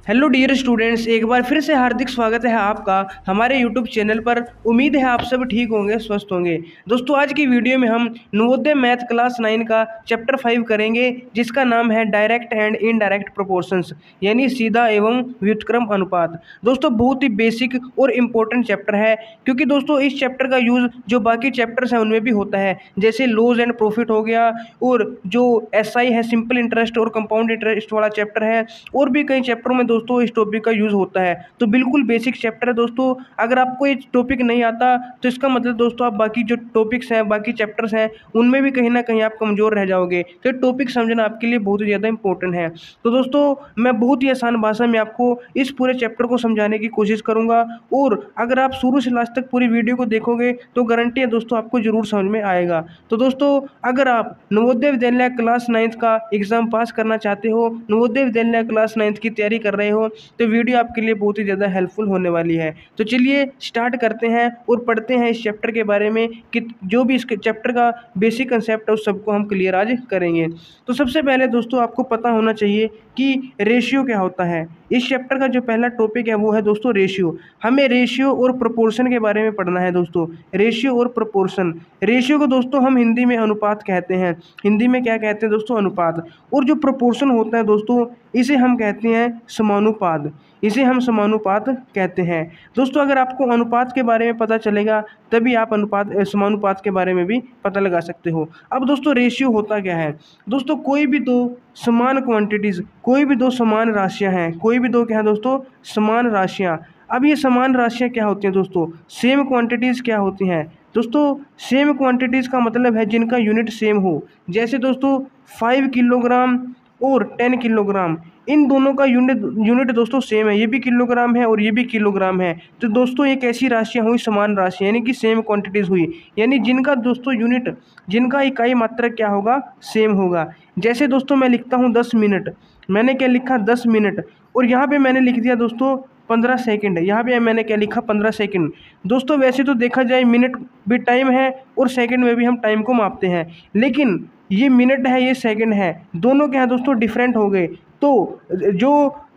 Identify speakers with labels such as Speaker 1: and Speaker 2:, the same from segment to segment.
Speaker 1: Hello dear students, एक बार फिर से हार्दिक स्वागत है आपका हमारे यूट्यूब चैनल पर। उम्मीद है आप सब ठीक होंगे, स्वस्थ होंगे। दोस्तों, आज की वीडियो में हम नवोदय मैथ क्लास 9 का चैप्टर 5 करेंगे, जिसका नाम है डायरेक्ट एंड इनडायरेक्ट प्रोपोर्शंस, यानी सीधा एवं व्युत्क्रम अनुपात। दोस्तों, बहुत ही बेसिक और इम्पोर्टेंट चैप्टर है, क्योंकि दोस्तों इस चैप्टर का यूज़ जो बाकी चैप्टर्स हैं उनमें भी होता है, जैसे लॉज एंड प्रॉफिट हो गया, और जो एसआई है, सिंपल इंटरेस्ट और कंपाउंड इंटरेस्ट वाला चैप्टर है, और भी कई चैप्टरों में दोस्तों इस टॉपिक का यूज़ होता है। तो बिल्कुल बेसिक चैप्टर है दोस्तों। अगर आपको ये टॉपिक नहीं आता तो इसका मतलब दोस्तों आप बाकी जो टॉपिक्स हैं, बाकी चैप्टर्स हैं, उनमें भी कहीं ना कहीं आप कमज़ोर रह जाओगे। तो टॉपिक समझना आपके लिए बहुत ही ज़्यादा इंपॉर्टेंट है। तो दोस्तों, मैं बहुत ही आसान भाषा में आपको इस पूरे चैप्टर को समझाने की कोशिश करूँगा, और अगर आप शुरू से लास्ट तक पूरी वीडियो को देखोगे तो गारंटी है दोस्तों आपको ज़रूर समझ में आएगा। तो दोस्तों, अगर आप नवोदय विद्यालय क्लास 9 का एग्ज़ाम पास करना चाहते हो, नवोदय विद्यालय क्लास 9 की तैयारी कर रहे हो, तो वीडियो आपके लिए बहुत ही ज़्यादा हेल्पफुल होने वाली है। तो चलिए स्टार्ट करते हैं और पढ़ते हैं इस चैप्टर के बारे में, कि जो भी इस चैप्टर का बेसिक कंसेप्ट है उस सबको हम क्लियर आज करेंगे। तो सबसे पहले दोस्तों आपको पता होना चाहिए कि रेशियो क्या होता है। इस चैप्टर का जो पहला टॉपिक है वो है दोस्तों रेशियो। हमें रेशियो और प्रोपोर्शन के बारे में पढ़ना है दोस्तों। रेशियो और प्रोपोर्शन, रेशियो को दोस्तों हम हिंदी में अनुपात कहते हैं। हिंदी में क्या कहते हैं दोस्तों? अनुपात। और जो प्रोपोर्शन होता है दोस्तों, इसे हम कहते हैं समानुपात। इसे हम समानुपात कहते हैं। दोस्तों, अगर आपको अनुपात के बारे में पता चलेगा तभी आप समानुपात के बारे में भी पता लगा सकते हो। अब दोस्तों, रेशियो होता क्या है? दोस्तों, कोई भी दो समान क्वांटिटीज़, कोई भी दो समान राशियां हैं, कोई भी दो क्या है दोस्तों? समान राशियां। अब ये समान राशियां क्या होती हैं दोस्तों? सेम क्वांटिटीज़ क्या होती हैं दोस्तों? सेम क्वांटिटीज़ का मतलब है जिनका यूनिट सेम हो। जैसे दोस्तों 5 किलोग्राम और 10 किलोग्राम, इन दोनों का यूनिट यूनिट दोस्तों सेम है। ये भी किलोग्राम है और ये भी किलोग्राम है। तो दोस्तों एक ऐसी राशियाँ हुई समान राशियाँ, यानी कि सेम क्वांटिटीज़ हुई, यानी जिनका दोस्तों यूनिट, जिनका इकाई मात्रक क्या होगा? सेम होगा। जैसे दोस्तों मैं लिखता हूँ 10 मिनट, मैंने क्या लिखा? 10 मिनट, और यहाँ पे मैंने लिख दिया दोस्तों 15 सेकंड। यहाँ पे मैंने क्या लिखा? 15 सेकंड। दोस्तों वैसे तो देखा जाए मिनट भी टाइम है और सेकंड में भी हम टाइम को मापते हैं, लेकिन ये मिनट है, ये सेकंड है, दोनों क्या है दोस्तों? डिफरेंट हो गए। तो जो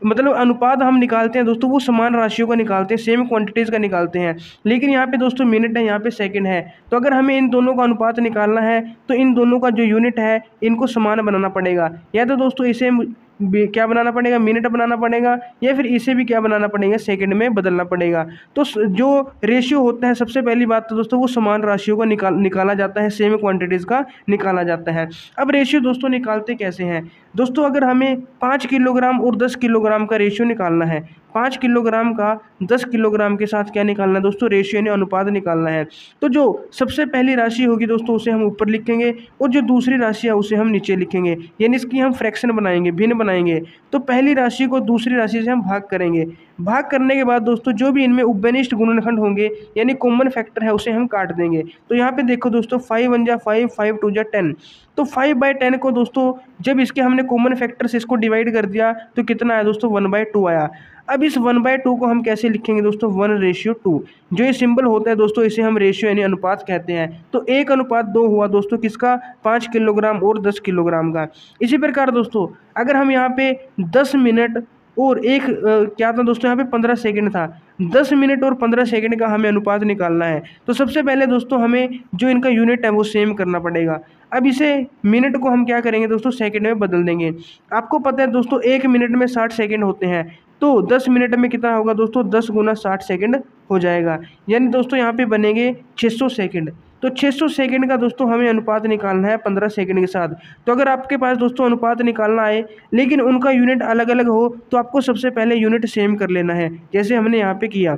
Speaker 1: मतलब अनुपात हम निकालते हैं दोस्तों, वो समान राशियों का निकालते हैं, सेम क्वांटिटीज़ का निकालते हैं। लेकिन यहाँ पे दोस्तों मिनट है, यहाँ पे सेकंड है। तो अगर हमें इन दोनों का अनुपात निकालना है तो इन दोनों का जो यूनिट है इनको समान बनाना पड़ेगा। या तो दोस्तों इसे क्या बनाना पड़ेगा? मिनट बनाना पड़ेगा, या फिर इसे भी क्या बनाना पड़ेगा? सेकंड में बदलना पड़ेगा। तो जो रेशियो होता है, सबसे पहली बात तो दोस्तों वो समान राशियों का निकाला जाता है, सेम क्वांटिटीज़ का निकाला जाता है। अब रेशियो दोस्तों निकालते कैसे हैं दोस्तों? अगर हमें 5 किलोग्राम और 10 किलोग्राम का रेशियो निकालना है, 5 किलोग्राम का 10 किलोग्राम के साथ क्या निकालना है दोस्तों? रेशियो यानी अनुपात निकालना है। तो जो सबसे पहली राशि होगी दोस्तों उसे हम ऊपर लिखेंगे, और जो दूसरी राशि है उसे हम नीचे लिखेंगे, यानी इसकी हम फ्रैक्शन बनाएंगे, भिन्न बनाएंगे। तो पहली राशि को दूसरी राशि से हम भाग करेंगे। भाग करने के बाद दोस्तों जो भी इनमें उभयनिष्ठ गुणनखंड होंगे, यानी कॉमन फैक्टर है, उसे हम काट देंगे। तो यहाँ पे देखो दोस्तों 5 1 जा 5, 5 2 जा 10। तो 5/10 को दोस्तों जब इसके हमने कॉमन फैक्टर से इसको डिवाइड कर दिया तो कितना आया दोस्तों? 1/2 आया। अब इस 1/2 को हम कैसे लिखेंगे दोस्तों? 1:2। जो ये सिंबल होता है दोस्तों इसे हम रेशियो यानी अनुपात कहते हैं। तो 1:2 हुआ दोस्तों किसका? 5 किलोग्राम और 10 किलोग्राम का। इसी प्रकार दोस्तों अगर हम यहाँ पे 10 मिनट और क्या था दोस्तों? यहाँ पे 15 सेकंड था। 10 मिनट और 15 सेकंड का हमें अनुपात निकालना है। तो सबसे पहले दोस्तों हमें जो इनका यूनिट है वो सेम करना पड़ेगा। अब इसे मिनट को हम क्या करेंगे दोस्तों? सेकंड में बदल देंगे। आपको पता है दोस्तों 1 मिनट में 60 सेकंड होते हैं, तो 10 मिनट में कितना होगा दोस्तों? 10 गुना 60 सेकंड हो जाएगा, यानी दोस्तों यहाँ पे बनेंगे 600 सेकंड। तो 600 सेकंड का दोस्तों हमें अनुपात निकालना है 15 सेकंड के साथ। तो अगर आपके पास दोस्तों अनुपात निकालना आए लेकिन उनका यूनिट अलग अलग हो, तो आपको सबसे पहले यूनिट सेम कर लेना है, जैसे हमने यहाँ पे किया।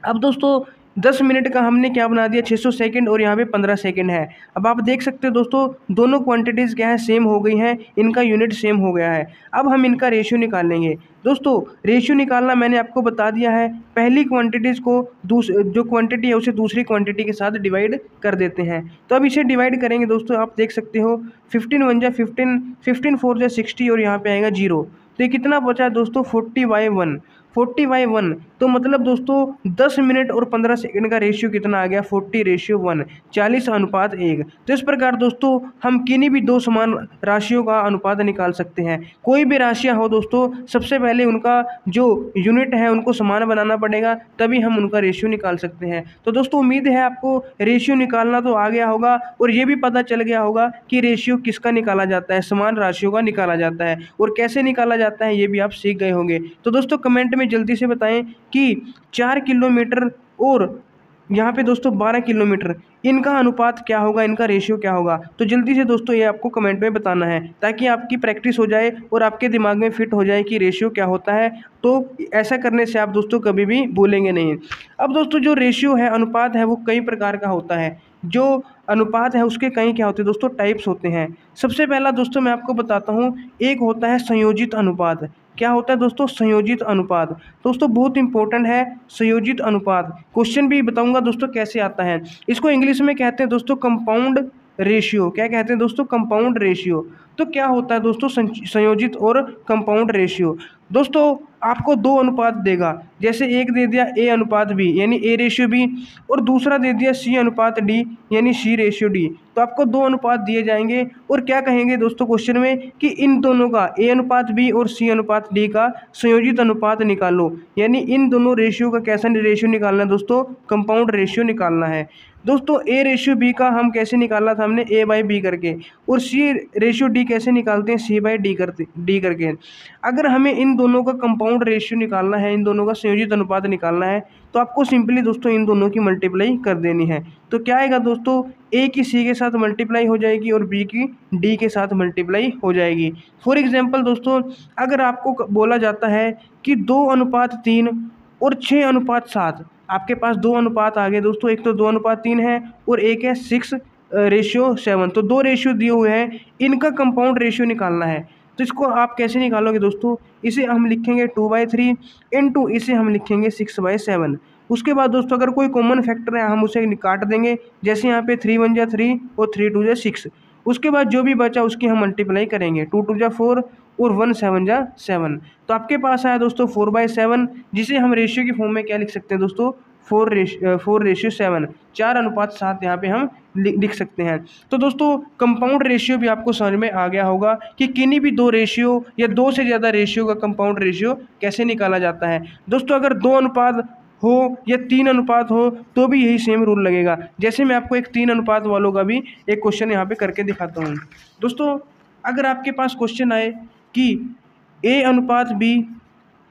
Speaker 1: अब दोस्तों 10 मिनट का हमने क्या बना दिया? 600 सेकंड, और यहाँ पे 15 सेकंड है। अब आप देख सकते हो दोस्तों दोनों क्वांटिटीज़ क्या है? सेम हो गई हैं, इनका यूनिट सेम हो गया है। अब हम इनका रेशियो निकालेंगे। दोस्तों रेशियो निकालना मैंने आपको बता दिया है। पहली क्वांटिटीज़ को जो क्वांटिटी है उसे दूसरी क्वांटिटी के साथ डिवाइड कर देते हैं। तो अब इसे डिवाइड करेंगे दोस्तों, आप देख सकते हो 15 1 जा 15, 15 4 जा 60, और यहाँ पे आएगा 0। तो ये कितना बचा दोस्तों? 40/1। 40/1, तो मतलब दोस्तों 10 मिनट और 15 सेकंड का रेशियो कितना आ गया, 40:1, 40:1। तो इस प्रकार दोस्तों हम किन्हीं भी दो समान राशियों का अनुपात निकाल सकते हैं। कोई भी राशियाँ हो दोस्तों, सबसे पहले उनका जो यूनिट है उनको समान बनाना पड़ेगा, तभी हम उनका रेशियो निकाल सकते हैं। तो दोस्तों उम्मीद है आपको रेशियो निकालना तो आ गया होगा और ये भी पता चल गया होगा कि रेशियो किसका निकाला जाता है, समान राशियों का निकाला जाता है, और कैसे निकाला जाता है ये भी आप सीख गए होंगे। तो दोस्तों कमेंट में जल्दी से बताएं कि 4 किलोमीटर और यहाँ पे दोस्तों 12 किलोमीटर, इनका अनुपात क्या होगा, इनका रेशियो क्या होगा। तो जल्दी से दोस्तों ये आपको कमेंट में बताना है, ताकि आपकी प्रैक्टिस हो जाए और आपके दिमाग में फिट हो जाए कि रेशियो क्या होता है। तो ऐसा करने से आप दोस्तों कभी भी भूलेंगे नहीं। अब दोस्तों जो रेशियो है, अनुपात है, वो कई प्रकार का होता है। जो अनुपात है उसके कई क्या होते हैं दोस्तों, टाइप्स होते हैं। सबसे पहला दोस्तों मैं आपको बताता हूँ, एक होता है संयोजित अनुपात। क्या होता है दोस्तों, संयोजित अनुपात। दोस्तों बहुत इंपॉर्टेंट है संयोजित अनुपात, क्वेश्चन भी बताऊंगा दोस्तों कैसे आता है। इसको इंग्लिश में कहते हैं दोस्तों कंपाउंड रेशियो। क्या कहते हैं दोस्तों, कंपाउंड रेशियो। तो क्या होता है दोस्तों संयोजित और कंपाउंड रेशियो। दोस्तों आपको दो अनुपात देगा, जैसे एक दे दिया A/B यानी A/B, और दूसरा दे दिया C/D यानी C/D। तो आपको दो अनुपात दिए जाएंगे और क्या कहेंगे दोस्तों क्वेश्चन में कि इन दोनों का A/B और C/D का संयोजित अनुपात निकालो, यानी इन दोनों रेशियो का कैसा रेशियो निकालना है दोस्तों, कंपाउंड रेशियो निकालना है। दोस्तों A/B का हम कैसे निकाला था, हमने A/B करके, और C/D कैसे निकालते हैं, C/D करके। अगर हमें इन दोनों का कंपाउंड रेशियो निकालना है, इन दोनों का संयोजित अनुपात निकालना है, तो आपको सिंपली दोस्तों इन दोनों की मल्टीप्लाई कर देनी है। तो क्या आएगा दोस्तों, A की C के साथ मल्टीप्लाई हो जाएगी और B की D के साथ मल्टीप्लाई हो जाएगी। फॉर एग्जाम्पल दोस्तों, अगर आपको बोला जाता है कि 2:3 और 6:7, आपके पास दो अनुपात आ गए दोस्तों, एक तो 2:3 है और एक है 6:7। तो दो रेशियो दिए हुए हैं, इनका कंपाउंड रेशियो निकालना है। तो इसको आप कैसे निकालोगे दोस्तों, इसे हम लिखेंगे 2/3 इंटू इसे हम लिखेंगे 6/7। उसके बाद दोस्तों अगर कोई कॉमन फैक्टर है हम उसे काट देंगे, जैसे यहाँ पे 3 1 जा 3 और 3 2 जा 6। उसके बाद जो भी बचा उसकी हम मल्टीप्लाई करेंगे, 2 2 जा 4 और 1 7 जा 7। तो आपके पास आया दोस्तों 4/7, जिसे हम रेशियो की फॉर्म में क्या लिख सकते हैं दोस्तों, 4:7, 4:7 यहाँ पे हम लिख सकते हैं। तो दोस्तों कंपाउंड रेशियो भी आपको समझ में आ गया होगा कि किन्हीं भी दो रेशियो या दो से ज़्यादा रेशियो का कंपाउंड रेशियो कैसे निकाला जाता है। दोस्तों अगर 2 अनुपात हो या 3 अनुपात हो तो भी यही सेम रूल लगेगा। जैसे मैं आपको एक 3 अनुपात वालों का भी एक क्वेश्चन यहाँ पे करके दिखाता हूँ। दोस्तों अगर आपके पास क्वेश्चन आए कि A/B,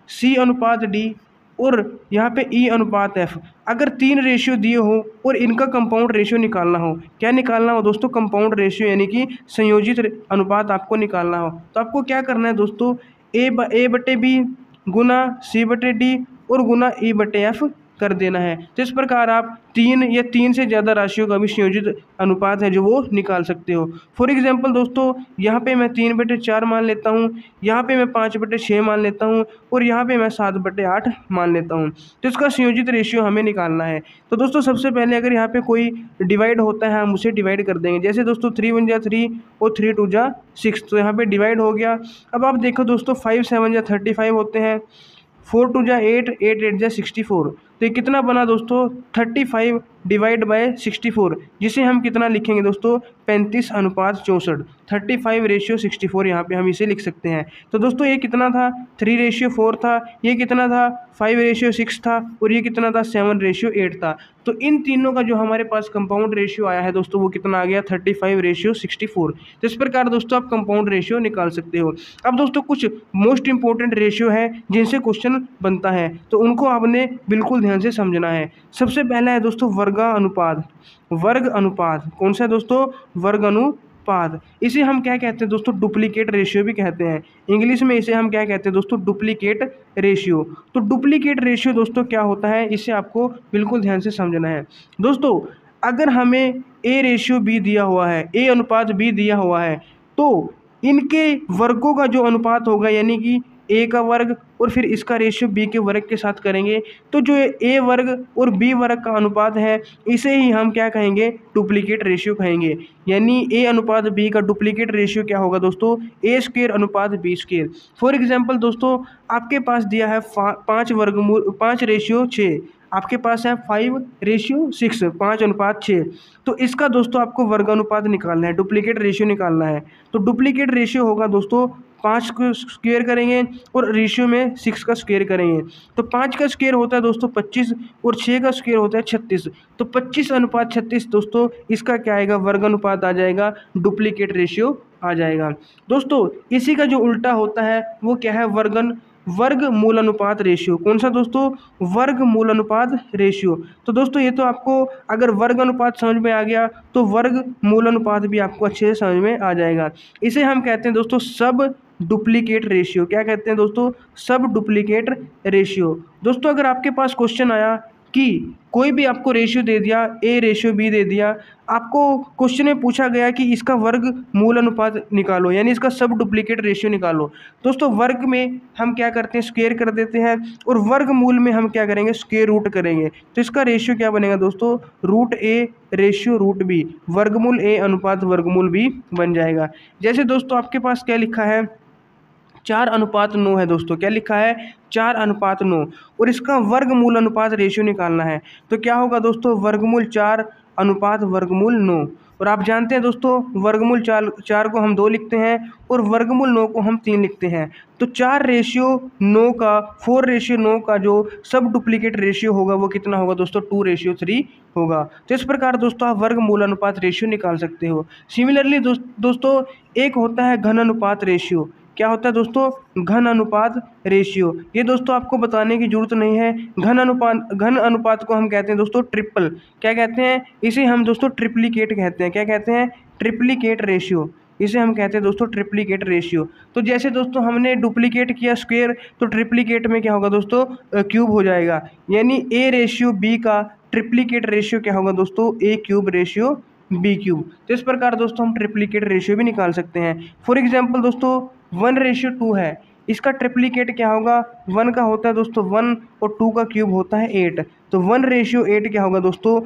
Speaker 1: C/D और यहाँ पे E/F, अगर 3 रेशियो दिए हो और इनका कंपाउंड रेशियो निकालना हो, क्या निकालना हो दोस्तों, कंपाउंड रेशियो यानी कि संयोजित अनुपात आपको निकालना हो, तो आपको क्या करना है दोस्तों, A/B गुना C/D और गुना E/F कर देना है। तो इस प्रकार आप 3 या 3 से ज़्यादा राशियों का भी संयोजित अनुपात है जो वो निकाल सकते हो। फॉर एग्जांपल दोस्तों यहाँ पे मैं 3/4 मान लेता हूँ, यहाँ पे मैं 5/6 मान लेता हूँ और यहाँ पे मैं 7/8 मान लेता हूँ। तो इसका संयोजित रेशियो हमें निकालना है। तो दोस्तों सबसे पहले अगर यहाँ पे कोई डिवाइड होता है हम उसे डिवाइड कर देंगे, जैसे दोस्तों 3 1 जा 3 और 3 2 जा 6, तो यहाँ पे डिवाइड हो गया। अब आप देखो दोस्तों 5 7 जा 35 होते हैं, 4 2 जा 8, 8 8 जा 64। तो ये कितना बना दोस्तों, 35 डिवाइड बाय 64, जिसे हम कितना लिखेंगे दोस्तों, 35:64। 35:64 यहाँ पे हम इसे लिख सकते हैं। तो दोस्तों ये कितना था, 3:4 था, ये कितना था, 5:6 था, और ये कितना था, 7:8 था। तो इन तीनों का जो हमारे पास कंपाउंड रेशियो आया है दोस्तों वो कितना आ गया, 35:64। तो इस प्रकार दोस्तों आप कंपाउंड रेशियो निकाल सकते हो। अब दोस्तों कुछ मोस्ट इंपॉर्टेंट रेशियो है जिनसे क्वेश्चन बनता है, तो उनको आपने बिल्कुल ध्यान से समझना है। सबसे पहला है दोस्तों वर्ग अनुपात। वर्ग अनुपात कौन सा है दोस्तों, वर्ग अनुपात। इसे हम क्या कहते हैं दोस्तों, डुप्लीकेट रेशियो भी कहते हैं। इंग्लिश में इसे हम क्या कहते हैं दोस्तों, डुप्लीकेट रेशियो। तो डुप्लीकेट रेशियो दोस्तों क्या होता है, इसे आपको बिल्कुल ध्यान से समझना है। दोस्तों अगर हमें A/B दिया हुआ है, A/B दिया हुआ है, तो इनके वर्गों का जो अनुपात होगा, यानी कि ए का वर्ग और फिर इसका रेशियो बी के वर्ग के साथ करेंगे तो जो ए वर्ग और बी वर्ग का अनुपात है इसे ही हम क्या कहेंगे, डुप्लीकेट रेशियो कहेंगे। यानी ए अनुपात बी का डुप्लीकेट रेशियो क्या होगा दोस्तों, ए स्क्वायर अनुपात बी स्क्वायर। फॉर एग्जाम्पल दोस्तों आपके पास दिया है 5/6, आपके पास है 5/6, 5:6। तो इसका दोस्तों आपको वर्ग अनुपात निकालना है, डुप्लीकेट रेशियो निकालना है। तो डुप्लीकेट रेशियो होगा दोस्तों 5 को स्क्वायर करेंगे और रेशियो में 6 का स्क्वायर करेंगे। तो 5 का स्क्वायर होता है दोस्तों 25 और 6 का स्क्वायर होता है 36। तो 25:36 दोस्तों इसका क्या आएगा, वर्ग अनुपात आ जाएगा, डुप्लीकेट रेशियो आ जाएगा। दोस्तों इसी का जो उल्टा होता है वो क्या है, वर्ग मूल अनुपात रेशियो। कौन सा दोस्तों, वर्ग मूल अनुपात रेशियो। तो दोस्तों ये तो आपको अगर वर्ग अनुपात समझ में आ गया तो वर्ग मूल अनुपात भी आपको अच्छे से समझ में आ जाएगा। इसे हम कहते हैं दोस्तों सब डुप्लीकेट रेशियो। क्या कहते हैं दोस्तों, सब डुप्लीकेट रेशियो। दोस्तों अगर आपके पास क्वेश्चन आया कि कोई भी आपको रेशियो दे दिया, ए रेशियो बी दे दिया, आपको क्वेश्चन में पूछा गया कि इसका वर्ग मूल अनुपात निकालो, यानी इसका सब डुप्लीकेट रेशियो निकालो। दोस्तों वर्ग में हम क्या करते हैं, स्क्वायर कर देते हैं और वर्ग मूल में हम क्या करेंगे, स्क्वायर रूट करेंगे। तो इसका रेशियो क्या बनेगा दोस्तों, root A ratio root B, वर्गमूल ए अनुपात वर्गमूल बी बन जाएगा। जैसे दोस्तों आपके पास क्या लिखा है, 4:9 है दोस्तों, क्या लिखा है, 4:9 और इसका वर्गमूल अनुपात रेशियो निकालना है। तो क्या होगा दोस्तों, वर्गमूल 4 अनुपात वर्गमूल 9। और आप जानते हैं दोस्तों वर्गमूल 4 को हम 2 लिखते हैं और वर्गमूल 9 को हम 3 लिखते हैं। तो 4:9 का 4:9 का जो सब डुप्लीकेट रेशियो होगा वो कितना होगा दोस्तों, 2:3 होगा। तो इस प्रकार दोस्तों आप वर्गमूल अनुपात रेशियो निकाल सकते हो। सिमिलरली दोस्तों एक होता है घन अनुपात रेशियो। क्या होता है दोस्तों, घन अनुपात रेशियो। ये दोस्तों आपको बताने की जरूरत नहीं है। घन अनुपात को हम कहते हैं दोस्तों ट्रिपल। क्या कहते हैं, इसे हम दोस्तों ट्रिप्लीकेट कहते हैं। क्या कहते हैं, ट्रिप्लीकेट रेशियो, इसे हम कहते हैं दोस्तों ट्रिप्लीकेट रेशियो। तो जैसे दोस्तों हमने डुप्लीकेट किया स्क्वायर, तो ट्रिप्लीकेट में क्या होगा दोस्तों, क्यूब हो जाएगा। यानी ए रेशियो बी का ट्रिप्लीकेट रेशियो क्या होगा दोस्तों, ए क्यूब रेशियो बी क्यूब। तो इस प्रकार दोस्तों हम ट्रिप्लीकेट रेशियो भी निकाल सकते हैं। फॉर एग्जाम्पल दोस्तों 1:2 है, इसका ट्रिप्लीकेट क्या होगा, 1 का होता है दोस्तों 1 और 2 का क्यूब होता है 8। तो 1:8 क्या होगा दोस्तों,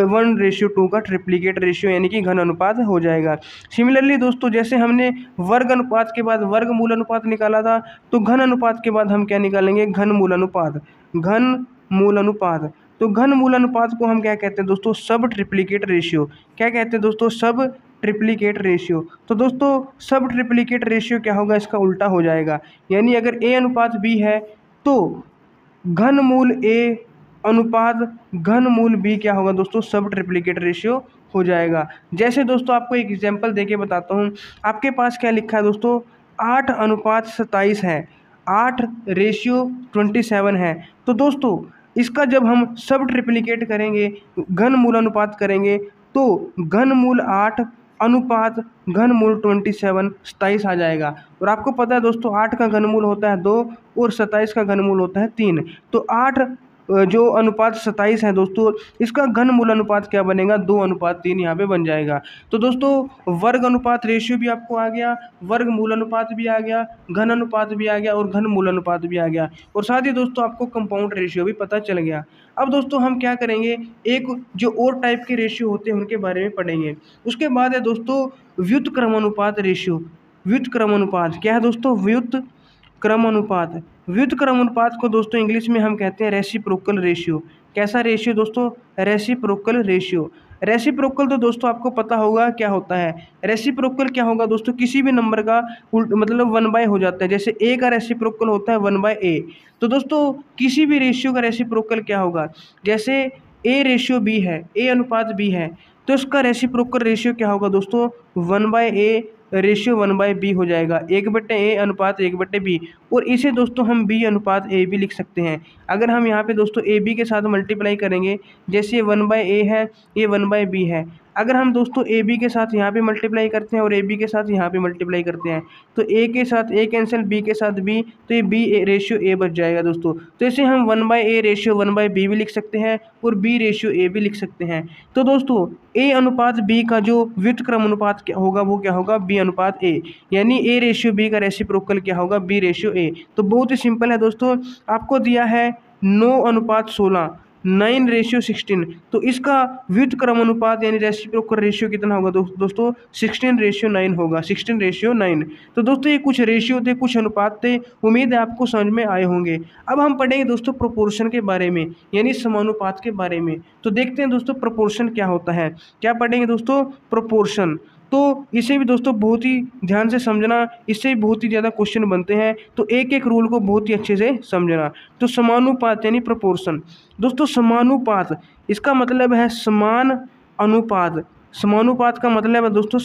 Speaker 1: 1:2 का ट्रिप्लीकेट रेशियो यानी कि घन अनुपात हो जाएगा। सिमिलरली दोस्तों जैसे हमने वर्ग अनुपात के बाद वर्ग मूल अनुपात निकाला था, तो घन अनुपात के बाद हम क्या निकालेंगे, घन मूल अनुपात। घन मूल अनुपात, तो घन मूल अनुपात को हम क्या कहते हैं दोस्तों, सब ट्रिप्लीकेट रेशियो। क्या कहते हैं दोस्तों, सब ट्रिप्लीकेट रेशियो। तो दोस्तों सब ट्रिप्लीकेट रेशियो क्या होगा, इसका उल्टा हो जाएगा। यानी अगर ए अनुपात बी है तो घन मूल ए अनुपात घन मूल बी क्या होगा दोस्तों, सब ट्रिप्लीकेट रेशियो हो जाएगा। जैसे दोस्तों आपको एक एग्जांपल देके बताता हूँ। आपके पास क्या लिखा है दोस्तों, 8:27 है, 8:27 है। तो दोस्तों इसका जब हम सब ट्रिप्लीकेट करेंगे, घन मूल अनुपात करेंगे, तो घन मूल 8 अनुपात घन मूल 27 आ जाएगा। और आपको पता है दोस्तों 8 का घनमूल होता है 2 और 27 का घनमूल होता है 3। तो 8 जो अनुपात 27 है दोस्तों, इसका घन मूल अनुपात क्या बनेगा, 2:3 यहाँ पे बन जाएगा। तो दोस्तों वर्ग अनुपात रेशियो भी आपको आ गया, वर्ग मूल अनुपात भी आ गया, घन अनुपात भी आ गया और घन मूल अनुपात भी आ गया। और साथ ही दोस्तों आपको कंपाउंड रेशियो भी पता चल गया। अब दोस्तों हम क्या करेंगे, एक जो और टाइप के रेशियो होते हैं उनके बारे में पढ़ेंगे। उसके बाद है दोस्तों व्युत्क्रमानुपात रेशियो। व्युत्क्रमानुपात क्या है दोस्तों, व्युत्क्रमानुपात। व्युत्क्रमानुपात को दोस्तों इंग्लिश में हम कहते हैं रेसिप्रोकल रेशियो। कैसा रेशियो दोस्तों, रेसिप्रोकल रेशियो। रेसिप्रोकल तो दोस्तों आपको पता होगा क्या होता है। रेसिप्रोकल क्या होगा दोस्तों, किसी भी नंबर का मतलब 1/, हो जाता है। जैसे ए का रेसिप्रोकल होता है 1/a। तो दोस्तों किसी भी रेशियो का रेसिप्रोकल क्या होगा, जैसे ए रेशियो बी है, ए अनुपात बी है, तो इसका रेसिप्रोकल रेशियो क्या होगा दोस्तों, 1/a रेशियो 1/b हो जाएगा। 1/a अनुपात 1/b। और इसे दोस्तों हम b अनुपात a भी लिख सकते हैं। अगर हम यहाँ पे दोस्तों a b के साथ मल्टीप्लाई करेंगे, जैसे ये 1/a है, ये 1/b है, अगर हम दोस्तों ए बी के साथ यहाँ पे मल्टीप्लाई करते हैं और ए बी के साथ यहाँ पे मल्टीप्लाई करते हैं तो ए के साथ ए कैंसिल, बी के साथ बी, तो ये बी रेशियो ए बच जाएगा दोस्तों। तो इसे हम 1/a रेशियो 1/b भी लिख सकते हैं और b रेशियो ए भी लिख सकते हैं। तो दोस्तों a अनुपात b का जो व्युत्क्रम अनुपात क्या होगा वो क्या होगा, b अनुपात a, यानी a रेशियो b का रेसिप्रोकल क्या होगा, b रेशियो a। तो बहुत ही सिंपल है दोस्तों, आपको दिया है 9:16, 9:16, तो इसका व्युत्क्रम अनुपात यानी रेसिप्रोकल रेशियो कितना होगा दोस्तों 16:9 होगा, 16:9। तो दोस्तों ये कुछ रेशियो थे, कुछ अनुपात थे, उम्मीद है आपको समझ में आए होंगे। अब हम पढ़ेंगे दोस्तों प्रोपोर्शन के बारे में, यानी समानुपात के बारे में। तो देखते हैं दोस्तों प्रोपोर्शन क्या होता है। क्या पढ़ेंगे दोस्तों, प्रोपोर्शन। तो इसे भी दोस्तों बहुत ही ध्यान से समझना, इससे भी बहुत ही ज़्यादा क्वेश्चन बनते हैं, तो एक एक रूल को बहुत ही अच्छे से समझना। तो समानुपात यानी प्रोपोर्शन। दोस्तों समानुपात इसका मतलब है समान अनुपात। समानुपात का मतलब है दोस्तों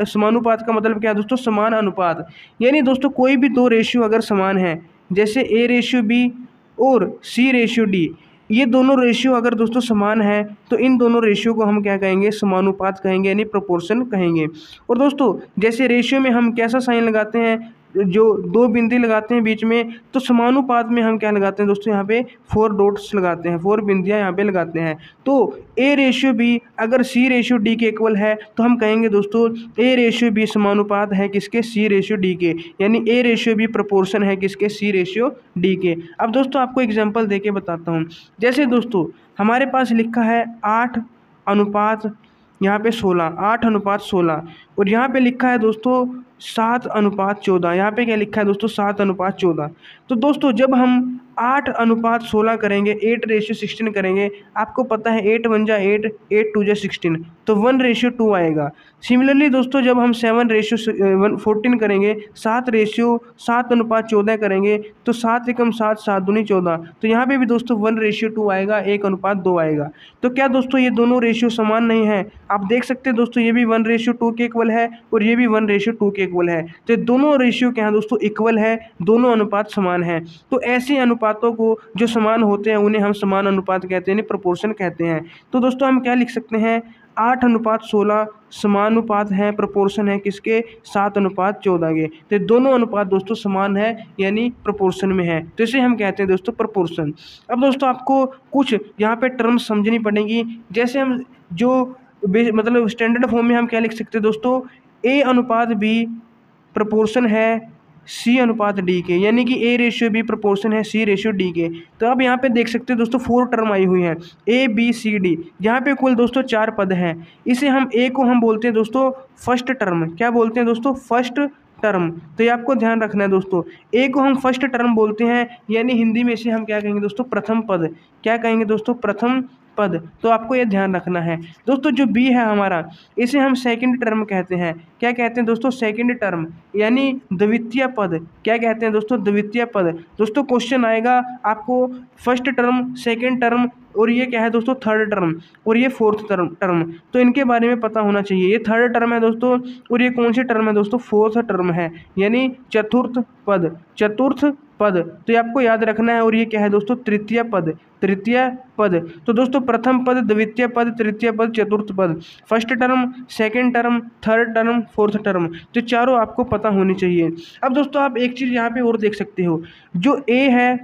Speaker 1: समानुपात का मतलब क्या है दोस्तों, समान अनुपात। यानी दोस्तों कोई भी दो रेशियो अगर समान है, जैसे ए रेशियो बी और सी रेशियो डी, ये दोनों रेशियो अगर दोस्तों समान है तो इन दोनों रेशियो को हम क्या कहेंगे, समानुपात कहेंगे, यानी प्रोपोर्शन कहेंगे। और दोस्तों जैसे रेशियो में हम कैसा साइन लगाते हैं, जो दो बिंदी लगाते हैं बीच में, तो समानुपात में हम क्या लगाते हैं दोस्तों, यहाँ पे 4 डॉट्स लगाते हैं, 4 बिंदियाँ यहाँ पे लगाते हैं। तो ए रेशियो बी अगर सी रेशियो डी के इक्वल है तो हम कहेंगे दोस्तों ए रेशियो बी समानुपात है किसके, सी रेशियो डी के, यानी ए रेशियो बी प्रोपोर्शन है किसके, सी रेशियो डी के। अब दोस्तों आपको एग्जाम्पल दे के बताता हूँ। जैसे दोस्तों हमारे पास लिखा है 8 अनुपात यहाँ पे 16, 8:16, और यहाँ पे लिखा है दोस्तों 7:14। यहाँ पे क्या लिखा है दोस्तों, 7:14। तो दोस्तों जब हम 8:16 करेंगे, 8:16 करेंगे, आपको पता है 8 1 जा 8, 8 2 जा 16, तो 1:2 आएगा। सिमिलरली दोस्तों जब हम 7:14 करेंगे, 7:7:14 करेंगे, तो 7 एकम 7, 7 दूनी 14, तो यहाँ पे भी दोस्तों 1:2 आएगा, 1:2 आएगा। तो क्या दोस्तों ये दोनों रेशियो समान नहीं है, आप देख सकते हैं दोस्तों ये भी 1:2 के इक्वल है और ये भी 1:2 के इक्वल है। तो दोनों रेशियो क्या है दोस्तों, इक्वल है, दोनों अनुपात समान है। तो ऐसे अनुपातों को जो समान होते हैं उन्हें हम समान अनुपात कहते हैं, प्रोपोर्शन कहते हैं। तो दोस्तों हम क्या लिख सकते हैं, 8:16 समानुपात है, प्रोपोर्शन है किसके, 7:14 के। तो दोनों अनुपात दोस्तों समान है, यानी प्रोपोर्शन में है, तो इसे हम कहते हैं दोस्तों प्रोपोर्शन। अब दोस्तों आपको कुछ यहाँ पे टर्म्स समझनी पड़ेंगी। जैसे हम जो मतलब स्टैंडर्ड फॉर्म में हम क्या लिख सकते हैं दोस्तों, ए अनुपात बी प्रोपोर्शन है सी अनुपात डी के, यानी कि ए रेशियो बी प्रोपोर्शन है सी रेशियो डी के। तो अब यहाँ पे देख सकते हैं दोस्तों 4 टर्म आई हुई हैं, ए बी सी डी, यहाँ पे कुल दोस्तों 4 पद हैं। इसे हम ए को हम बोलते हैं दोस्तों फर्स्ट टर्म। क्या बोलते हैं दोस्तों, फर्स्ट टर्म। तो ये आपको ध्यान रखना है दोस्तों, ए को हम फर्स्ट टर्म बोलते हैं, यानी हिंदी में इसे हम क्या कहेंगे दोस्तों, प्रथम पद। क्या कहेंगे दोस्तों, प्रथम पद। तो आपको ये ध्यान रखना है दोस्तों। जो बी है हमारा, इसे हम सेकंड टर्म कहते हैं। क्या कहते हैं दोस्तों, सेकंड टर्म, यानी द्वितीय पद। क्या कहते हैं दोस्तों, द्वितीय पद। दोस्तों क्वेश्चन आएगा आपको फर्स्ट टर्म, सेकंड टर्म, और ये क्या है दोस्तों, थर्ड टर्म, और ये फोर्थ टर्म। तो इनके बारे में पता होना चाहिए। ये थर्ड टर्म है दोस्तों, और ये कौन सी टर्म है दोस्तों, फोर्थ टर्म है, यानी चतुर्थ पद, चतुर्थ पद। तो ये आपको याद रखना है। और ये क्या है दोस्तों, तृतीय पद, तृतीय पद। तो दोस्तों प्रथम पद, द्वितीय पद, तृतीय पद, चतुर्थ पद, first term, second term, third term, fourth term, तो चारों आपको पता होनी चाहिए। अब दोस्तों आप एक चीज़ यहाँ पे और देख सकते हो, जो ए है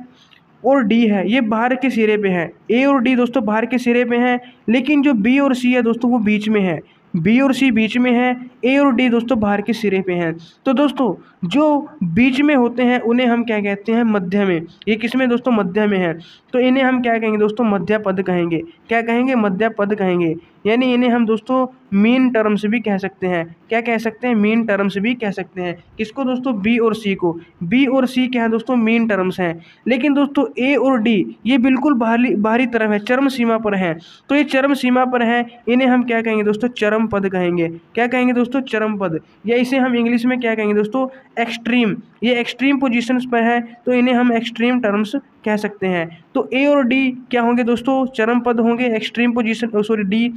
Speaker 1: और डी है ये बाहर के सिरे पे है। ए और डी दोस्तों बाहर के सिरे पे हैं, लेकिन जो बी और सी है दोस्तों वो बीच में है। बी और सी बीच में है, ए और डी दोस्तों बाहर के सिरे पे हैं। तो दोस्तों जो बीच में होते हैं उन्हें हम क्या कहते हैं, मध्य में। ये किस में दोस्तों, मध्य में है। तो इन्हें हम क्या कहेंगे दोस्तों, मध्य पद कहेंगे। क्या कहेंगे, मध्य पद कहेंगे। यानी इन्हें हम दोस्तों मीन टर्म्स भी कह सकते हैं। क्या कह सकते हैं, मीन टर्म्स भी कह सकते हैं। किसको दोस्तों, बी और सी को। बी और सी क्या है दोस्तों, मीन टर्म्स हैं। लेकिन दोस्तों ए और डी ये बिल्कुल बाहरी तरफ है, चरम सीमा पर है। तो ये चरम सीमा पर है, इन्हें हम क्या कहेंगे दोस्तों, चरम पद कहेंगे। क्या कहेंगे दोस्तों, चरम पद, या इसे हम इंग्लिश में क्या कहेंगे दोस्तों, एक्सट्रीम। ये एक्सट्रीम पोजीशंस पर है, तो इन्हें हम एक्सट्रीम टर्म्स कह सकते हैं। तो ए और डी क्या होंगे दोस्तों, चरम पद होंगे, extreme position, sorry D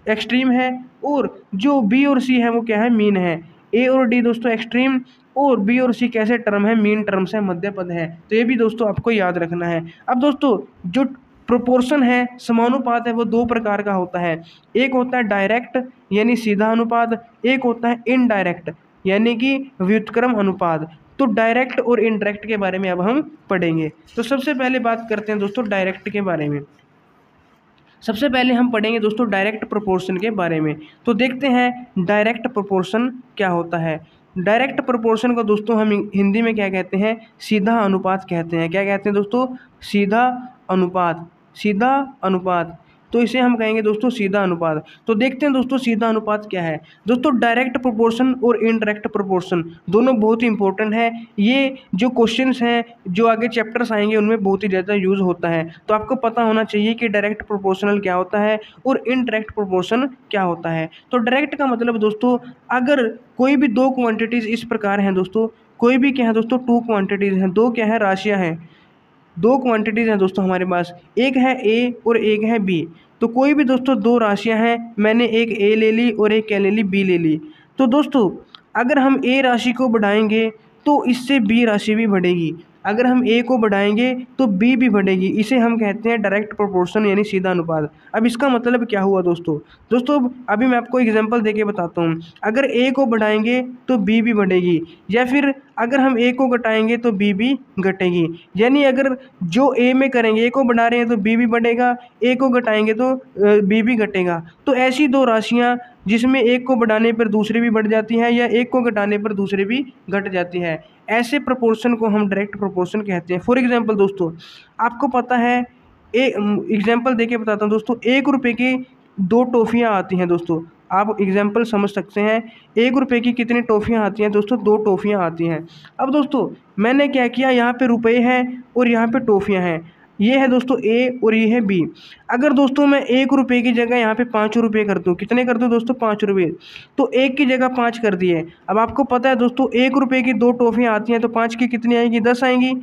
Speaker 1: extreme है, और जो बी और सी है वो क्या है, मीन है। ए और डी दोस्तों एक्सट्रीम, और बी और सी कैसे टर्म है, मीन टर्म्स है, मध्य पद है। तो ये भी दोस्तों आपको याद रखना है। अब दोस्तों जो प्रोपोर्शन है, समानुपात है, वो दो प्रकार का होता है। एक होता है डायरेक्ट यानी सीधा अनुपात, एक होता है इनडायरेक्ट यानी कि व्युत्क्रम अनुपात। तो डायरेक्ट और इनडायरेक्ट के बारे में अब हम पढ़ेंगे। तो सबसे पहले बात करते हैं दोस्तों डायरेक्ट के बारे में। सबसे पहले हम पढ़ेंगे दोस्तों डायरेक्ट प्रोपोर्शन के बारे में। तो देखते हैं डायरेक्ट प्रोपोर्शन क्या होता है। डायरेक्ट प्रोपोर्शन को दोस्तों हम हिंदी में क्या कहते हैं, सीधा अनुपात कहते हैं। क्या कहते हैं दोस्तों, सीधा अनुपात, सीधा अनुपात। तो इसे हम कहेंगे दोस्तों सीधा अनुपात। तो देखते हैं दोस्तों सीधा अनुपात क्या है। दोस्तों डायरेक्ट प्रोपोर्शन और इनडायरेक्ट प्रोपोर्शन दोनों बहुत ही इंपॉर्टेंट है। ये जो क्वेश्चंस हैं जो आगे चैप्टर्स आएंगे उनमें बहुत ही ज़्यादा यूज़ होता है। तो आपको पता होना चाहिए कि डायरेक्ट प्रोपोर्शनल क्या होता है और इनडायरेक्ट प्रोपोर्शन क्या होता है। तो डायरेक्ट का मतलब दोस्तों, अगर कोई भी दो क्वांटिटीज़ इस प्रकार हैं दोस्तों, कोई भी क्या है दोस्तों, टू क्वांटिटीज़ हैं, दो क्या है, राशियाँ हैं, दो क्वांटिटीज़ हैं दोस्तों हमारे पास, एक है ए और एक है बी। तो कोई भी दोस्तों दो राशियां हैं, मैंने एक ए ले ली और एक क्या ले ली, बी ले ली। तो दोस्तों अगर हम ए राशि को बढ़ाएंगे तो इससे बी राशि भी बढ़ेगी, अगर हम ए को बढ़ाएंगे तो बी भी बढ़ेगी। इसे हम कहते हैं डायरेक्ट प्रोपोर्शन यानी सीधा अनुपात। अब इसका मतलब क्या हुआ दोस्तों, अभी मैं आपको एग्जांपल देके बताता हूँ। अगर ए को बढ़ाएंगे तो बी भी बढ़ेगी, या फिर अगर हम ए को घटाएंगे तो बी भी घटेगी। यानी अगर जो ए में करेंगे, ए को बढ़ा रहे हैं तो बी भी बढ़ेगा, ए को घटाएंगे तो बी भी घटेगा। तो ऐसी दो राशियाँ जिसमें एक को बढ़ाने पर दूसरी भी बढ़ जाती है या एक को घटाने पर दूसरी भी घट जाती है, ऐसे प्रोपोर्शन को हम डायरेक्ट प्रोपोर्शन कहते हैं। फॉर एग्जांपल दोस्तों, आपको पता है, एग्जांपल देके बताता हूँ दोस्तों, 1 रुपये की 2 टॉफ़ियाँ आती हैं दोस्तों। आप एग्जांपल समझ सकते हैं, 1 रुपये की कितनी टॉफ़ियाँ आती हैं दोस्तों, 2 टॉफ़ियाँ आती हैं। अब दोस्तों मैंने क्या किया, यहाँ पे रुपये हैं और यहाँ पे टॉफ़ियाँ हैं, ये है दोस्तों ए और ये है बी। अगर दोस्तों मैं 1 रुपये की जगह यहाँ पे 5 रुपये कर दूँ, कितने कर दूँ दोस्तों, 5 रुपये, तो 1 की जगह 5 कर दिए। अब आपको पता है दोस्तों 1 रुपये की 2 टॉफ़ियाँ आती हैं, तो 5 की कितनी आएगी, 10 आएंगी।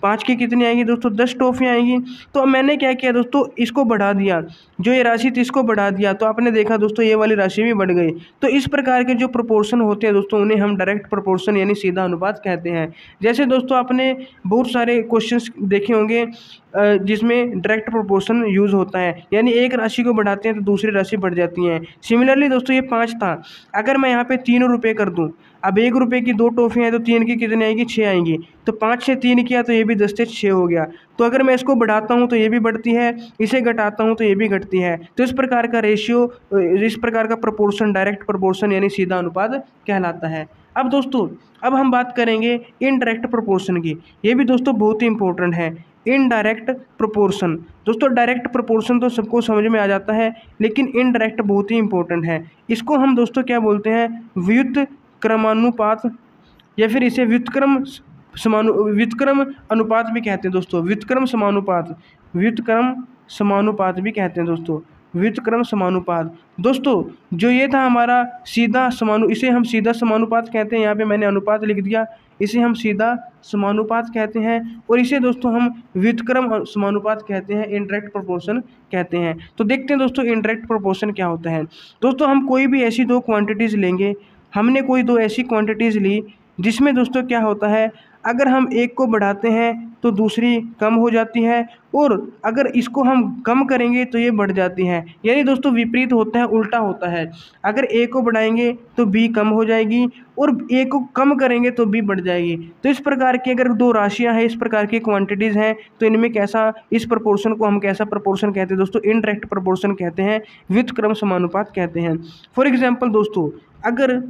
Speaker 1: 5 की कितनी आएंगी दोस्तों, 10 टॉफ़ियाँ आएंगी। तो अब मैंने क्या किया दोस्तों, इसको बढ़ा दिया, जो ये राशि थी इसको बढ़ा दिया, तो आपने देखा दोस्तों ये वाली राशि भी बढ़ गई। तो इस प्रकार के जो प्रोपोर्शन होते हैं दोस्तों, उन्हें हम डायरेक्ट प्रोपोर्शन यानी सीधा अनुपात कहते हैं। जैसे दोस्तों आपने बहुत सारे क्वेश्चंस देखे होंगे जिसमें डायरेक्ट प्रोपोर्शन यूज़ होता है, यानी एक राशि को बढ़ाते हैं तो दूसरी राशि बढ़ जाती है। सिमिलरली दोस्तों ये 5 था, अगर मैं यहाँ पे 3 रुपये कर दूँ, अब 1 रुपये की 2 टॉफ़ियाँ हैं तो 3 की कितनी आएगी, 6 आएंगी। तो 5 से 3 किया तो ये भी 10 से 6 हो गया। तो अगर मैं इसको बढ़ाता हूँ तो ये भी बढ़ती है, इसे घटाता हूँ तो ये भी घटती है। तो इस प्रकार का रेशियो, इस प्रकार का प्रोपोर्शन डायरेक्ट प्रोपोर्शन यानी सीधा अनुपात कहलाता है। अब दोस्तों अब हम बात करेंगे इनडायरेक्ट प्रोपोर्शन की। ये भी दोस्तों बहुत ही इंपॉर्टेंट है, इनडायरेक्ट प्रोपोर्शन। दोस्तों डायरेक्ट प्रोपोर्शन तो सबको समझ में आ जाता है, लेकिन इनडायरेक्ट बहुत ही इंपॉर्टेंट है। इसको हम दोस्तों क्या बोलते हैं, व्युत्क्रमानुपात, या फिर इसे व्युत्क्रम अनुपात भी कहते हैं दोस्तों, व्युत्क्रम समानुपात, व्युत्क्रम समानुपात भी कहते हैं दोस्तों, व्युत्क्रम समानुपात। दोस्तों जो ये था हमारा सीधा इसे हम सीधा समानुपात कहते हैं, यहाँ पे मैंने अनुपात लिख दिया, इसे हम सीधा समानुपात कहते हैं, और इसे दोस्तों हम व्युत्क्रम समानुपात कहते हैं, इनडायरेक्ट प्रोपोर्शन कहते हैं। तो देखते हैं दोस्तों इनडायरेक्ट प्रोपोर्शन क्या होता है। दोस्तों हम कोई भी ऐसी दो क्वांटिटीज़ लेंगे, हमने कोई दो ऐसी क्वांटिटीज़ ली जिसमें दोस्तों क्या होता है, अगर हम एक को बढ़ाते हैं तो दूसरी कम हो जाती है, और अगर इसको हम कम करेंगे तो ये बढ़ जाती है। यानी दोस्तों विपरीत होता है, उल्टा होता है। अगर ए को बढ़ाएंगे तो बी कम हो जाएगी, और ए को कम करेंगे तो बी बढ़ जाएगी। तो इस प्रकार की अगर दो राशियां हैं, इस प्रकार की क्वांटिटीज़ हैं, तो इनमें कैसा, इस प्रोपोर्शन को हम कैसा प्रोपोर्शन कहते हैं दोस्तों, इनडायरेक्ट प्रोपोर्शन कहते हैं, व्युत्क्रम समानुपात कहते हैं। फॉर एग्जाम्पल दोस्तों, अगर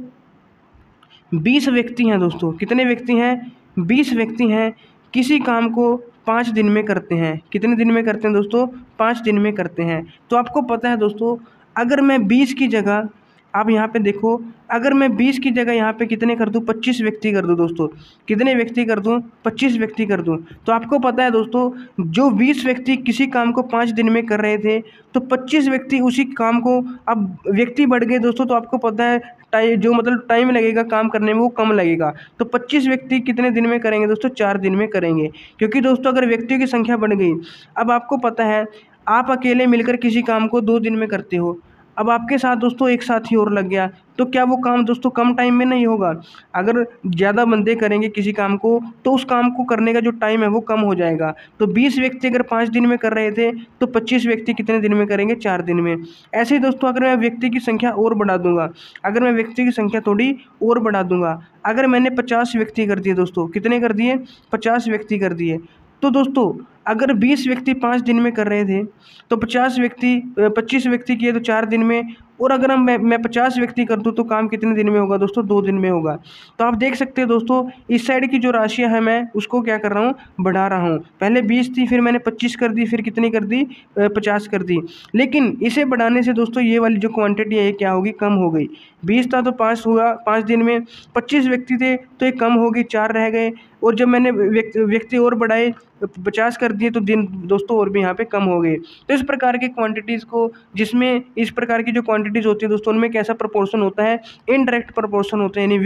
Speaker 1: 20 व्यक्ति हैं दोस्तों, कितने व्यक्ति हैं, 20 व्यक्ति हैं, किसी काम को 5 दिन में करते हैं। कितने दिन में करते हैं दोस्तों, 5 दिन में करते हैं। तो आपको पता है दोस्तों, अगर मैं 20 की जगह, आप यहाँ पे देखो, अगर मैं 20 की जगह यहाँ पे कितने कर दूँ, 25 व्यक्ति कर दूँ दोस्तों, कितने व्यक्ति कर दूँ, 25 व्यक्ति कर दूँ। तो आपको पता है दोस्तों, जो 20 व्यक्ति किसी काम को 5 दिन में कर रहे थे, तो 25 व्यक्ति उसी काम को, अब व्यक्ति बढ़ गए दोस्तों, तो आपको पता है जो मतलब टाइम लगेगा काम करने में वो कम लगेगा। तो 25 व्यक्ति कितने दिन में करेंगे दोस्तों, 4 दिन में करेंगे। क्योंकि दोस्तों अगर व्यक्तियों की संख्या बढ़ गई, अब आपको पता है आप अकेले मिलकर किसी काम को 2 दिन में करते हो, अब आपके साथ दोस्तों एक साथी और लग गया, तो क्या वो काम दोस्तों कम टाइम में नहीं होगा? अगर ज़्यादा बंदे करेंगे किसी काम को तो उस काम को करने का जो टाइम है वो कम हो जाएगा। तो 20 व्यक्ति अगर 5 दिन में कर रहे थे तो 25 व्यक्ति कितने दिन में करेंगे? 4 दिन में। ऐसे ही दोस्तों अगर मैं व्यक्ति की संख्या और बढ़ा दूंगा, अगर मैं व्यक्ति की संख्या थोड़ी और बढ़ा दूंगा, अगर मैंने 50 व्यक्ति कर दिए दोस्तों, कितने कर दिए? 50 व्यक्ति कर दिए। तो दोस्तों अगर 20 व्यक्ति 5 दिन में कर रहे थे तो 25 व्यक्ति किए तो 4 दिन में, और अगर मैं 50 व्यक्ति कर दूँ तो काम कितने दिन में होगा दोस्तों? 2 दिन में होगा। तो आप देख सकते हैं दोस्तों इस साइड की जो राशियाँ हैं मैं उसको क्या कर रहा हूँ? बढ़ा रहा हूँ। पहले 20 थी, फिर मैंने 25 कर दी, फिर कितनी कर दी? 50 कर दी। लेकिन इसे बढ़ाने से दोस्तों ये वाली जो क्वांटिटी है ये क्या होगी? कम हो गई। 20 था तो 5 हुआ 5 दिन में, 25 व्यक्ति थे तो ये कम हो गई, 4 रह गए, और जब मैंने व्यक्ति और बढ़ाए 50 कर दिए तो दिन दोस्तों और भी यहाँ पे कम हो गए। तो इस प्रकार के क्वांटिटीज़ को, जिसमें इस प्रकार की जो क्वांटिटीज़ होती है दोस्तों उनमें कैसा प्रोपोर्शन होता है? इनडायरेक्ट प्रोपोर्शन होता है, यानी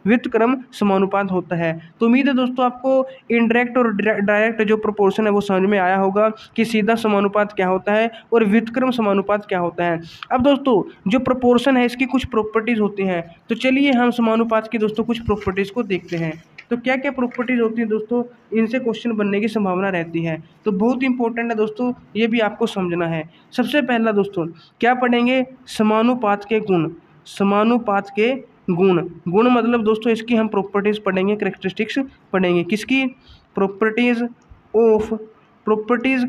Speaker 1: व्युत्क्रम समानुपात होता है। तो उम्मीद है दोस्तों आपको इनडायरेक्ट और डायरेक्ट जो प्रोपोर्शन है वो समझ में आया होगा कि सीधा समानुपात क्या होता है और व्युत्क्रम समानुपात क्या होता है। अब दोस्तों जो प्रोपोर्शन है इसकी कुछ प्रॉपर्टीज़ होती हैं, तो चलिए हम समानुपात की दोस्तों कुछ प्रॉपर्टीज़ को देखते हैं। तो क्या क्या प्रॉपर्टीज़ होती हैं दोस्तों, इनसे क्वेश्चन बनने की संभावना रहती है, तो बहुत इंपॉर्टेंट है दोस्तों, ये भी आपको समझना है। सबसे पहला दोस्तों क्या पढ़ेंगे? समानुपात के गुण। समानुपात के गुण, गुण मतलब दोस्तों इसकी हम प्रॉपर्टीज़ पढ़ेंगे, कैरेक्टरिस्टिक्स पढ़ेंगे। किसकी? प्रॉपर्टीज़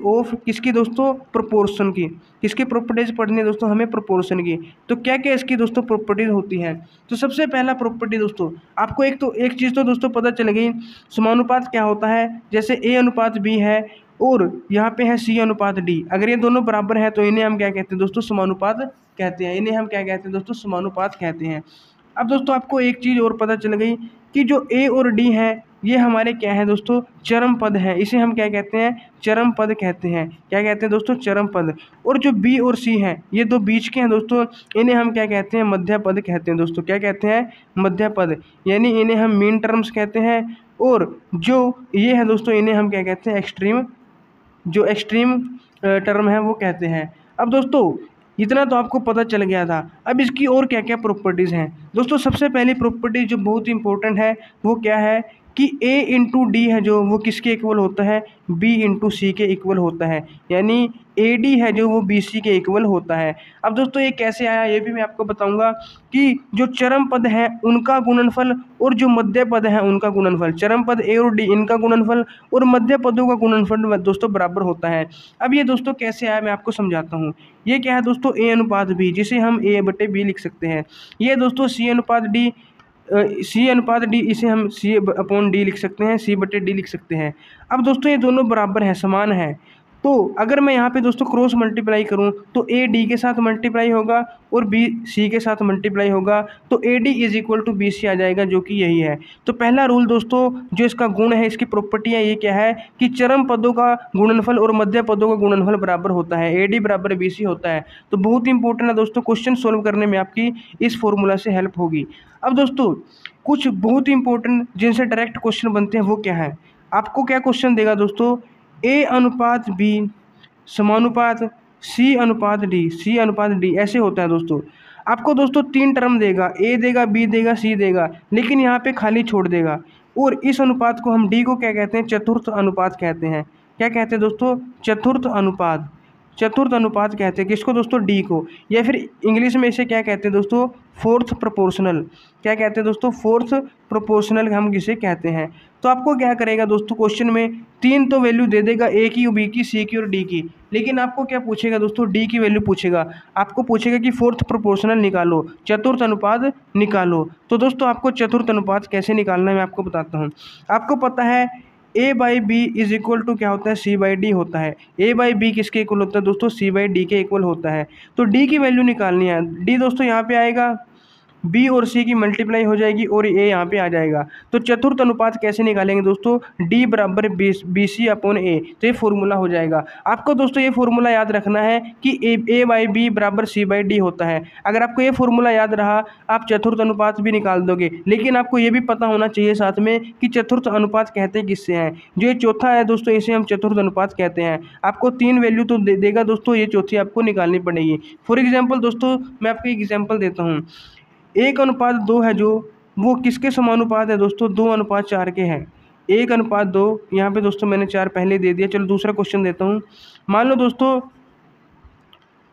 Speaker 1: ऑफ किसकी दोस्तों? प्रोपोर्शन की। किसकी प्रॉपर्टीज़ पढ़नी है दोस्तों? हमें प्रोपोर्शन की। तो क्या क्या इसकी दोस्तों प्रॉपर्टीज़ होती हैं? तो सबसे पहला प्रॉपर्टी दोस्तों आपको एक चीज़ तो दोस्तों पता चल गई, समानुपात क्या होता है। जैसे A अनुपात B है और यहाँ पे है C अनुपात D, अगर ये दोनों बराबर है तो इन्हें हम क्या कहते हैं दोस्तों? समानुपात कहते हैं। इन्हें हम क्या कहते हैं दोस्तों? समानुपात कहते हैं। अब दोस्तों आपको एक चीज़ और पता चल गई कि जो A और D है ये हमारे क्या है दोस्तों? चरम पद है। इसे हम क्या कहते हैं? चरम पद कहते हैं। क्या कहते हैं दोस्तों? चरम पद। और जो B और C हैं ये दो बीच के हैं दोस्तों, इन्हें हम क्या कहते हैं? मध्य पद कहते हैं दोस्तों। क्या कहते हैं? मध्य पद, यानी इन्हें हम मीन टर्म्स कहते हैं। और जो ये है दोस्तों इन्हें हम क्या कहते हैं? एक्सट्रीम टर्म है वो कहते हैं। अब दोस्तों इतना तो आपको पता चल गया था, अब इसकी और क्या क्या प्रॉपर्टीज़ हैं दोस्तों। सबसे पहली प्रॉपर्टी जो बहुत इंपॉर्टेंट है वो क्या है कि A इंटू डी है जो वो किसके इक्वल होता है? B इंटू सी के इक्वल होता है, यानी AD है जो वो BC के इक्वल होता है। अब दोस्तों ये कैसे आया ये भी मैं आपको बताऊंगा कि जो चरम पद है उनका गुणनफल और जो मध्य पद है उनका गुणनफल, चरम पद A और D इनका गुणनफल और मध्य पदों का गुणनफल दोस्तों बराबर होता है। अब ये दोस्तों कैसे आया मैं आपको समझाता हूँ। ये क्या है दोस्तों? A अनुपात B, जिसे हम A/B लिख सकते हैं। ये दोस्तों C अनुपात डी, इसे हम C/D लिख सकते हैं, C/D लिख सकते हैं। अब दोस्तों ये दोनों बराबर हैं, समान हैं। तो अगर मैं यहाँ पे दोस्तों क्रॉस मल्टीप्लाई करूँ तो A D के साथ मल्टीप्लाई होगा और B C के साथ मल्टीप्लाई होगा, तो AD is equal to BC आ जाएगा, जो कि यही है। तो पहला रूल दोस्तों जो इसका गुण है, इसकी प्रॉपर्टी है, ये क्या है कि चरम पदों का गुणनफल और मध्य पदों का गुणनफल बराबर होता है, AD बराबर BC होता है। तो बहुत इंपॉर्टेंट है दोस्तों, क्वेश्चन सोल्व करने में आपकी इस फॉर्मूला से हेल्प होगी। अब दोस्तों कुछ बहुत इंपॉर्टेंट जिनसे डायरेक्ट क्वेश्चन बनते हैं वो क्या है? आपको क्या क्वेश्चन देगा दोस्तों? A अनुपात B समानुपात C अनुपात D ऐसे होता है दोस्तों। आपको दोस्तों 3 टर्म देगा, A देगा, B देगा, C देगा, लेकिन यहाँ पे खाली छोड़ देगा। और इस अनुपात को हम D को क्या कहते हैं? चतुर्थ अनुपात कहते हैं। क्या कहते हैं दोस्तों? चतुर्थ अनुपात कहते हैं। किसको दोस्तों? डी को। या फिर इंग्लिश में इसे क्या कहते हैं दोस्तों? Fourth proportional. क्या कहते हैं दोस्तों? फोर्थ प्रोपोर्शनल हम किसे कहते हैं। तो आपको क्या करेगा दोस्तों, क्वेश्चन में 3 तो वैल्यू दे देगा, A की, B की, C की और D की, लेकिन आपको क्या पूछेगा दोस्तों? D की वैल्यू पूछेगा। आपको पूछेगा कि फोर्थ प्रोपोर्शनल निकालो, चतुर्थ अनुपात निकालो। तो दोस्तों आपको चतुर्थ अनुपात कैसे निकालना है मैं आपको बताता हूँ। आपको पता है A/B इज इक्वल टू क्या होता है? C/D होता है। A/B किसके इक्वल होता है दोस्तों? C/D के इक्वल होता है। तो D की वैल्यू निकालनी है। D दोस्तों यहाँ पे आएगा बी और सी की मल्टीप्लाई हो जाएगी और ए यहाँ पे आ जाएगा। तो चतुर्थ अनुपात कैसे निकालेंगे दोस्तों, डी बराबर बी सी अपॉन ए, तो ये फॉर्मूला हो जाएगा। आपको दोस्तों ये फॉर्मूला याद रखना है कि ए बाई बी बराबर सी बाई डी होता है। अगर आपको ये फॉर्मूला याद रहा आप चतुर्थ अनुपात भी निकाल दोगे, लेकिन आपको ये भी पता होना चाहिए साथ में कि चतुर्थ अनुपात कहते किससे हैं। जो ये चौथा है दोस्तों इसे हम चतुर्थ अनुपात कहते हैं। आपको 3 वैल्यू तो देगा दोस्तों, ये चौथी आपको निकालनी पड़ेगी। फॉर एग्जाम्पल दोस्तों मैं आपको एक एग्जाम्पल देता हूँ। 1:2 है जो, वो किसके समानुपात है दोस्तों, 2:4 के हैं। 1:2, यहाँ पे दोस्तों मैंने 4 पहले दे दिया। चलो दूसरा क्वेश्चन देता हूँ। मान लो दोस्तों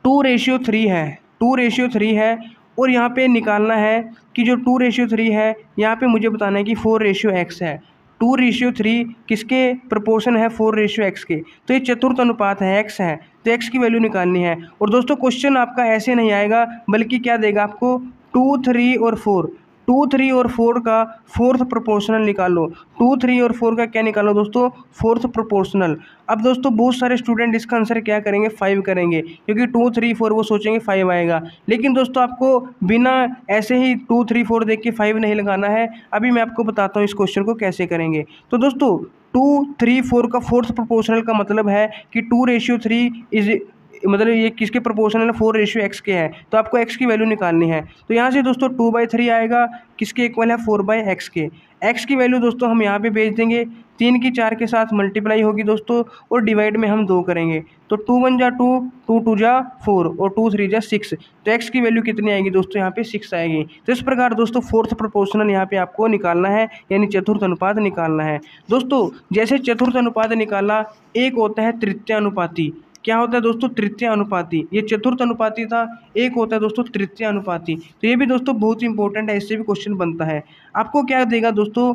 Speaker 1: 2:3 है, 2:3 है और यहाँ पे निकालना है कि जो 2:3 है यहाँ पे मुझे बताना है कि 4:x है। 2:3 किसके प्रोपोर्शन है, 4:x के। तो ये चतुर्थ अनुपात है, x है, तो x की वैल्यू निकालनी है। और दोस्तों क्वेश्चन आपका ऐसे नहीं आएगा, बल्कि क्या देगा आपको 2, 3 और 4, 2, 3 और 4 का फोर्थ प्रोपोर्शनल निकालो। 2, 3 और 4 का क्या निकालो दोस्तों, फोर्थ प्रोपोर्शनल। अब दोस्तों बहुत सारे स्टूडेंट इसका आंसर क्या करेंगे, 5 करेंगे, क्योंकि 2, 3, 4 वो सोचेंगे 5 आएगा। लेकिन दोस्तों आपको बिना ऐसे ही 2, 3, 4 देख के 5 नहीं लगाना है। अभी मैं आपको बताता हूँ इस क्वेश्चन को कैसे करेंगे। तो दोस्तों 2, 3, 4 का फोर्थ प्रोपोर्शनल का मतलब है कि 2:3 इज, मतलब ये किसके प्रोपोर्शनल है, 4:x के है। तो आपको x की वैल्यू निकालनी है। तो यहाँ से दोस्तों 2/3 आएगा, किसके इक्वल है, 4/x के। x की वैल्यू दोस्तों हम यहाँ पे भेज देंगे, 3 की 4 के साथ मल्टीप्लाई होगी दोस्तों और डिवाइड में हम 2 करेंगे। तो 2 1 जा 2, 2 2 जा 4 और 2 3 जा 6। तो x की वैल्यू कितनी आएगी दोस्तों, यहाँ पे 6 आएगी। तो इस प्रकार दोस्तों फोर्थ प्रोपोर्शनल यहाँ पे आपको निकालना है, यानी चतुर्थ अनुपात निकालना है। दोस्तों जैसे चतुर्थ अनुपात निकाला, एक होता है तृतीय अनुपाती। क्या होता है दोस्तों, तृतीय अनुपाती। ये चतुर्थ अनुपाती था, एक होता है दोस्तों तृतीय अनुपाती। तो ये भी दोस्तों बहुत इंपॉर्टेंट है, इससे भी क्वेश्चन बनता है। आपको क्या देगा दोस्तों,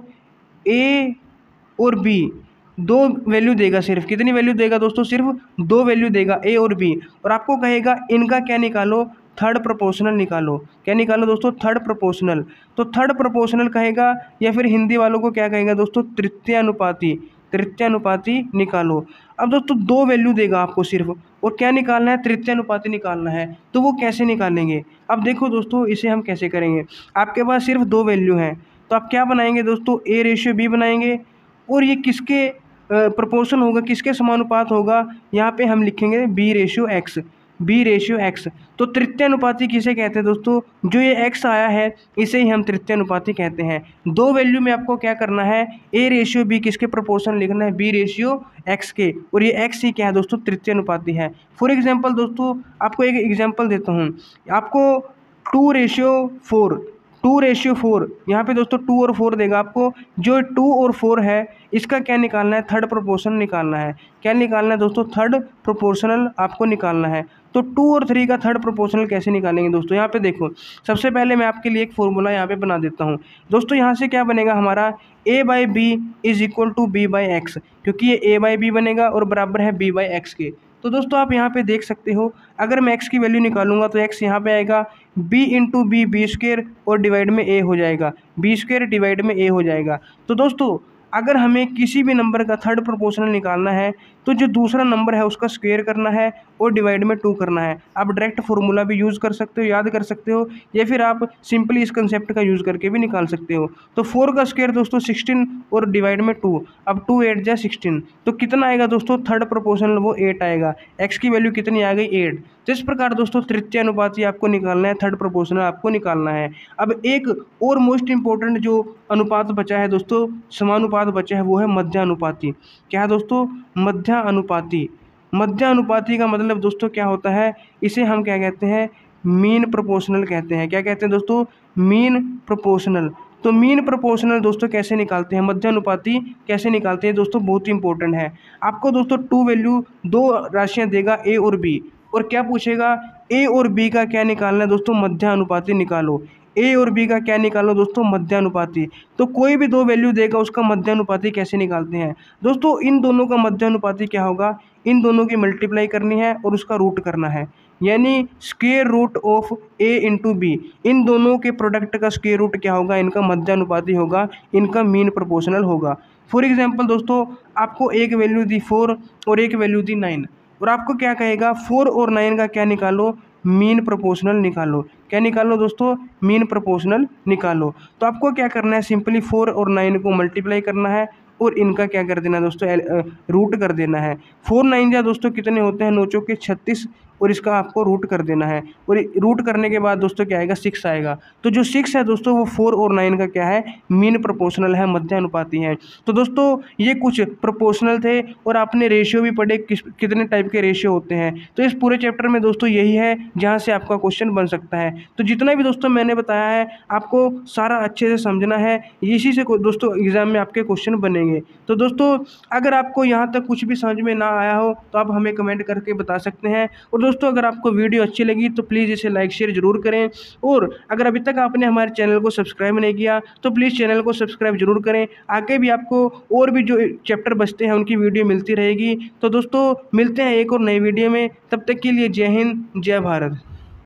Speaker 1: ए और बी 2 वैल्यू देगा। सिर्फ कितनी वैल्यू देगा दोस्तों, सिर्फ 2 वैल्यू देगा, ए और बी। और आपको कहेगा इनका क्या निकालो, थर्ड प्रोपोर्शनल निकालो। क्या निकालो दोस्तों, थर्ड प्रोपोर्शनल। तो थर्ड प्रोपोर्शनल कहेगा, या फिर हिंदी वालों को क्या कहेगा दोस्तों, तृतीय अनुपाती, तृतीय अनुपाती निकालो। अब दोस्तों 2 वैल्यू देगा आपको सिर्फ, और क्या निकालना है, तृतीय अनुपाती निकालना है। तो वो कैसे निकालेंगे, अब देखो दोस्तों इसे हम कैसे करेंगे। आपके पास सिर्फ 2 वैल्यू हैं, तो आप क्या बनाएंगे दोस्तों, A:B बनाएंगे। और ये किसके प्रोपोर्शन होगा, किसके समानुपात होगा, यहाँ पे हम लिखेंगे B:X, B:X। तो तृतीय अनुपाती किसे कहते हैं दोस्तों, जो ये x आया है इसे ही हम तृतीय अनुपाती कहते हैं। 2 वैल्यू में आपको क्या करना है, A:B किसके प्रोपोर्शन लिखना है, B:X के। और ये x ही क्या है दोस्तों, तृतीय अनुपाती है। फॉर एग्जाम्पल दोस्तों आपको एक एग्जाम्पल देता हूँ। आपको 2:4, 2:4 यहाँ पे दोस्तों 2 और 4 देगा आपको। जो 2 और 4 है इसका क्या निकालना है, थर्ड प्रोपोर्शनल निकालना है। क्या निकालना है दोस्तों, थर्ड प्रोपोर्शनल आपको निकालना है। तो 2 और 3 का थर्ड प्रोपोर्शनल कैसे निकालेंगे दोस्तों, यहाँ पे देखो। सबसे पहले मैं आपके लिए एक फॉर्मूला यहाँ पे बना देता हूँ दोस्तों। यहाँ से क्या बनेगा हमारा, A/B is equal to B/X, क्योंकि ये A/B बनेगा और बराबर है B/X के। तो दोस्तों आप यहाँ पे देख सकते हो, अगर मैं x की वैल्यू निकालूंगा तो x यहाँ पे आएगा B/B² और डिवाइड में a हो जाएगा, B² डिवाइड में a हो जाएगा। तो दोस्तों अगर हमें किसी भी नंबर का थर्ड प्रोपोर्शनल निकालना है तो जो दूसरा नंबर है उसका स्क्वायर करना है और डिवाइड में 2 करना है। आप डायरेक्ट फार्मूला भी यूज़ कर सकते हो, याद कर सकते हो, या फिर आप सिंपली इस कंसेप्ट का यूज़ करके भी निकाल सकते हो। तो 4 का स्क्वायर दोस्तों 16 और डिवाइड में 2, अब 2 8 जा 16। तो कितना आएगा दोस्तों, थर्ड प्रोपोर्शनल वो 8 आएगा। x की वैल्यू कितनी आ गई, 8। तो इस प्रकार दोस्तों तृतीय अनुपाती आपको निकालना है, थर्ड प्रोपोर्शनल आपको निकालना है। अब एक और मोस्ट इंपॉर्टेंट जो अनुपात बचा है दोस्तों, समानुपात बचा है, वो है मध्यानुपाती। क्या है दोस्तों, मध्यानुपाती। मध्यानुपाती का मतलब दोस्तों क्या होता है, इसे हम क्या कहते हैं, मीन प्रोपोर्शनल कहते हैं। क्या कहते हैं दोस्तों, मीन प्रोपोर्शनल। तो मीन प्रोपोर्शनल दोस्तों कैसे निकालते हैं, मध्यानुपाती कैसे निकालते हैं दोस्तों, बहुत ही इंपॉर्टेंट है। आपको दोस्तों 2 वैल्यू 2 राशियां देगा, a और b, और क्या पूछेगा, a और b का क्या निकालना है दोस्तों, मध्यानुपाती निकालो। a और b का क्या निकालो दोस्तों, मध्यानुपाती। तो कोई भी 2 वैल्यू देगा उसका मध्यानुपाती कैसे निकालते हैं दोस्तों, इन दोनों का मध्यानुपाती क्या होगा, इन दोनों की मल्टीप्लाई करनी है और उसका रूट करना है, यानी square root of a into B. इन दोनों के प्रोडक्ट का स्क्वायर रूट क्या होगा, इनका मध्यानुपाती होगा, इनका मीन प्रोपोर्शनल होगा। फॉर एग्जाम्पल दोस्तों आपको एक वैल्यू दी 4 और एक वैल्यू दी 9, और आपको क्या कहेगा 4 और 9 का क्या निकालो, मीन प्रोपोर्शनल निकालो। क्या निकालो दोस्तों? मीन प्रोपोर्शनल निकालो। तो आपको क्या करना है, सिंपली 4 और 9 को मल्टीप्लाई करना है और इनका क्या कर देना है दोस्तों, रूट कर देना है। 4 9 जा दोस्तों कितने होते हैं, 9 चौके 36, और इसका आपको रूट कर देना है। और रूट करने के बाद दोस्तों क्या आएगा, 6 आएगा। तो जो 6 है दोस्तों वो 4 और 9 का क्या है, मीन प्रोपोर्शनल है, मध्यानुपाती है। तो दोस्तों ये कुछ प्रोपोर्शनल थे और आपने रेशियो भी पढ़े, कितने टाइप के रेशियो होते हैं। तो इस पूरे चैप्टर में दोस्तों यही है जहाँ से आपका क्वेश्चन बन सकता है। तो जितना भी दोस्तों मैंने बताया है आपको सारा अच्छे से समझना है, इसी से दोस्तों एग्जाम में आपके क्वेश्चन बनेंगे। तो दोस्तों अगर आपको यहाँ तक कुछ भी समझ में ना आया हो तो आप हमें कमेंट करके बता सकते हैं। और दोस्तों अगर आपको वीडियो अच्छी लगी तो प्लीज़ इसे लाइक शेयर जरूर करें, और अगर अभी तक आपने हमारे चैनल को सब्सक्राइब नहीं किया तो प्लीज़ चैनल को सब्सक्राइब जरूर करें। आगे भी आपको और भी जो चैप्टर बचते हैं उनकी वीडियो मिलती रहेगी। तो दोस्तों मिलते हैं एक और नई वीडियो में, तब तक के लिए जय हिंद जय भारत।